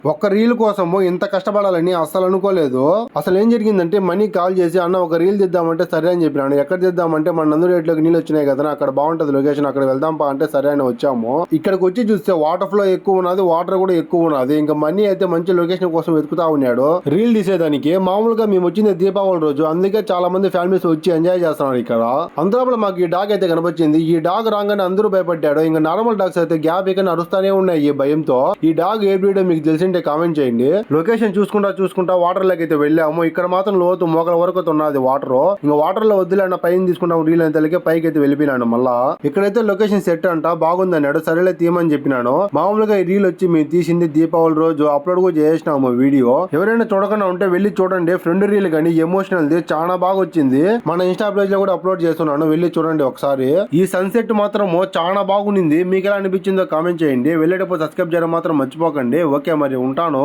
ఒక్క రీల్ కోసము ఇంత కష్టపడాలని అస్సలు అనుకోలేదు. అసలు ఏం జరిగిందంటే మనీ కాల్ చేసి అన్న ఒక రీల్ తీద్దామంటే సరే అని చెప్పినాను. ఎక్కడ తీద్దామంటే మన నందురేట్లోకి నీళ్ళు వచ్చినాయి కదా, అక్కడ బాగుంటది లొకేషన్, అక్కడ వెళ్దాం పా అంటే సరే అని వచ్చాము. ఇక్కడికి వచ్చి చూస్తే వాటర్ ఫ్లో ఎక్కువ ఉన్నది, వాటర్ కూడా ఎక్కువ ఉన్నది. ఇంకా మనీ అయితే మంచి లొకేషన్ కోసం వెతుకుతా ఉన్నాడు రీల్ తీసేదానికి. మామూలుగా మేము వచ్చింది దీపావళి రోజు, అందుకే చాలా మంది ఫ్యామిలీస్ వచ్చి ఎంజాయ్ చేస్తున్నారు ఇక్కడ. అందులో మాకు ఈ డాగ్ అయితే కనిపించింది. ఈ డాగ్ రాగానే అందరూ భయపడ్డాడు. ఇంకా నార్మల్ డాగ్స్ అయితే గ్యాప్ ఇక అరుస్తానే ఉన్నాయి ఈ భయంతో. ఈ డాగ్ ఏ బ్రీడ్ మీకు తెలిసింటే కామెంట్ చేయండి. లొకేషన్ చూసుకుంటా వాటర్ లోకి అయితే వెళ్ళాము. ఇక్కడ మాత్రం లోతు మోకల వరకు ఉన్నది వాటర్. ఇంకా వాటర్ లో వద్దులేన్న పైన తీసుకుంటాం రీల్ అంతలకే పైకి అయితే వెళ్ళిపోయినాను. మళ్ళా ఇక్కడైతే లొకేషన్ సెట్ అంట బాగుంది అన్నాడు. సరేలే తీయమని చెప్పినాను. మామూలుగా ఈ రీల్ వచ్చి మేము తీసింది దీపావళి రోజు అప్లోడ్ కూడా చేసినాము వీడియో. ఎవరైనా చూడకుండా ఉంటే వెళ్ళి చూడండి. ఫ్రెండ్ రీల్ కానీ ఎమోషనల్ ది చాలా బాగా వచ్చింది. మన ఇన్స్టా పేజ్ లో కూడా అప్లోడ్ చేస్తున్నాను, వెళ్ళి చూడండి ఒకసారి. ఈ సన్సెట్ మాత్రం చాలా బాగుంది. మీకు ఎలా అనిపించిందో కామెంట్ చేయండి. వెళ్ళేటప్పుడు సబ్స్క్రైబ్ చేయడం మాత్రం మర్చిపోకండి. ఓకే మరి ఉంటాను.